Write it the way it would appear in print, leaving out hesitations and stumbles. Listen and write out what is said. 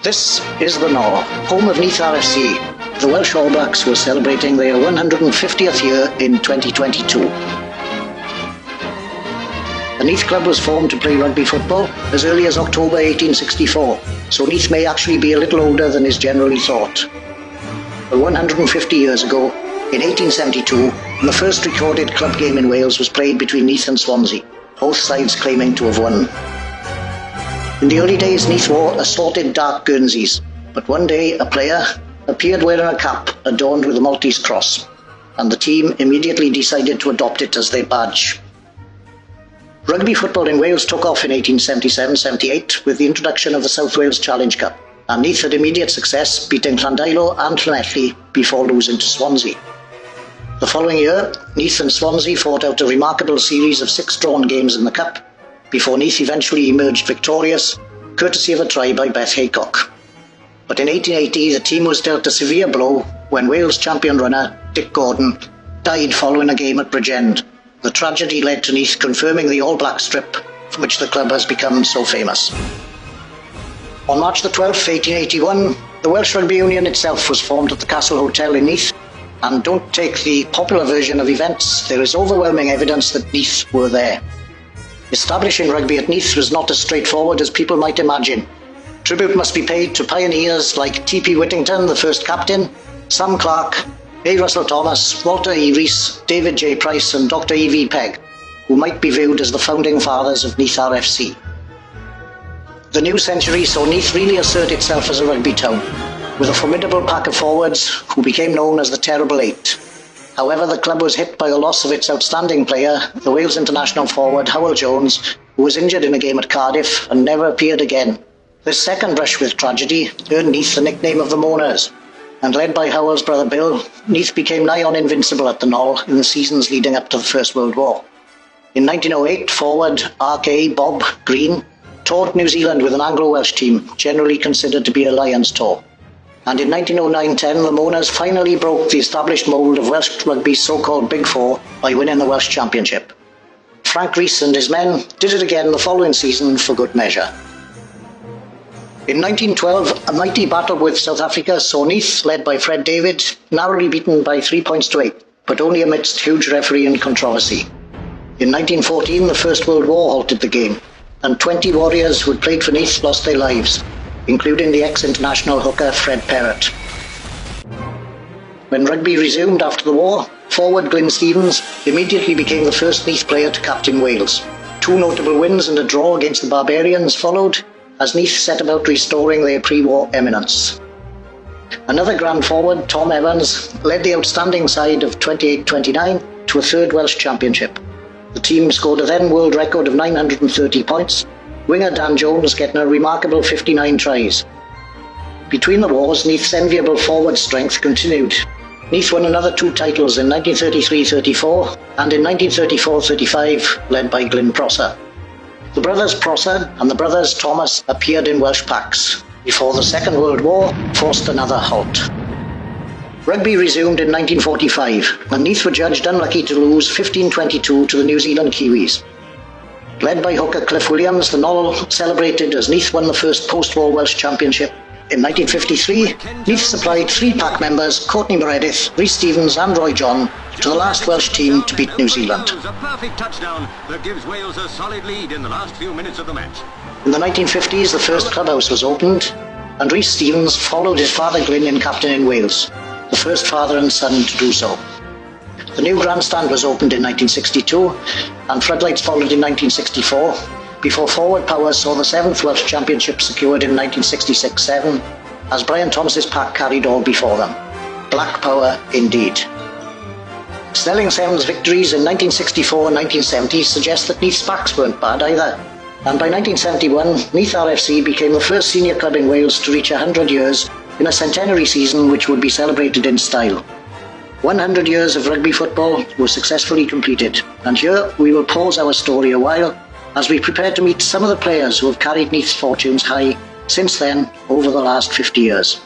This is the Knoll, home of Neath RFC. The Welsh All Blacks were celebrating their 150th year in 2022. The Neath club was formed to play rugby football as early as October 1864, so Neath may actually be a little older than is generally thought. But 150 years ago, in 1872, the first recorded club game in Wales was played between Neath and Swansea, both sides claiming to have won. In the early days, Neath wore assorted dark Guernseys, but one day a player appeared wearing a cap adorned with a Maltese cross, and the team immediately decided to adopt it as their badge. Rugby football in Wales took off in 1877-78 with the introduction of the South Wales Challenge Cup, and Neath had immediate success, beating Llandilo and Llanelli before losing to Swansea. The following year, Neath and Swansea fought out a remarkable series of 6 drawn games in the Cup, before Neath eventually emerged victorious, courtesy of a try by Beth Haycock. But in 1880, the team was dealt a severe blow when Wales champion runner Dick Gordon died following a game at Bridgend. The tragedy led to Neath confirming the All Black strip, for which the club has become so famous. On March the 12th, 1881, the Welsh Rugby Union itself was formed at the Castle Hotel in Neath, and don't take the popular version of events, there is overwhelming evidence that Neath were there. Establishing rugby at Neath was not as straightforward as people might imagine. Tribute must be paid to pioneers like T.P. Whittington, the first captain, Sam Clark, A. Russell Thomas, Walter E. Rees, David J. Price and Dr. E.V. Pegg, who might be viewed as the founding fathers of Neath RFC. The new century saw Neath really assert itself as a rugby town, with a formidable pack of forwards who became known as the Terrible Eight. However, the club was hit by the loss of its outstanding player, the Wales international forward Howell Jones, who was injured in a game at Cardiff and never appeared again. This second brush with tragedy earned Neath the nickname of the Mourners, and led by Howell's brother Bill, Neath became nigh on invincible at the Knoll in the seasons leading up to the First World War. In 1908, forward RK Bob Green toured New Zealand with an Anglo-Welsh team, generally considered to be a Lions tour. And in 1909-10, the Mourners finally broke the established mould of Welsh rugby's so-called Big Four by winning the Welsh Championship. Frank Rees and his men did it again the following season for good measure. In 1912, a mighty battle with South Africa saw Neath, led by Fred David, narrowly beaten by 3 points to 8, but only amidst huge refereeing controversy. In 1914, the First World War halted the game, and 20 warriors who had played for Neath lost their lives, including the ex-international hooker Fred Perrott. When rugby resumed after the war, forward Glyn Stevens immediately became the first Neath player to captain Wales. 2 notable wins and a draw against the Barbarians followed, as Neath set about restoring their pre-war eminence. Another grand forward, Tom Evans, led the outstanding side of 28-29 to a 3rd Welsh Championship. The team scored a then world record of 930 points, winger Dan Jones getting a remarkable 59 tries. Between the wars, Neath's enviable forward strength continued. Neath won another 2 titles in 1933-34 and in 1934-35, led by Glyn Prosser. The brothers Prosser and the brothers Thomas appeared in Welsh packs, before the Second World War forced another halt. Rugby resumed in 1945, and Neath were judged unlucky to lose 15-22 to the New Zealand Kiwis. Led by hooker Cliff Williams, the Knoll celebrated as Neath won the first post-war Welsh Championship. In 1953, Neath supplied 3 pack members, Courtney Meredith, Rhys Stevens and Roy John, to the last Welsh team to beat New Zealand. A perfect touchdown that gives Wales a solid lead in the last few minutes of the match. In the 1950s, the first clubhouse was opened, and Rhys Stevens followed his father Glyn in captaining Wales, the first father and son to do so. The new grandstand was opened in 1962, and floodlights followed in 1964, before forward powers saw the 7th Welsh Championship secured in 1966-7, as Brian Thomas's pack carried all before them. Black power indeed. Snelling Seven's victories in 1964 and 1970 suggest that Neath's packs weren't bad either, and by 1971, Neath RFC became the first senior club in Wales to reach 100 years in a centenary season which would be celebrated in style. 100 years of rugby football were successfully completed, and here we will pause our story a while as we prepare to meet some of the players who have carried Neath's fortunes high since then over the last 50 years.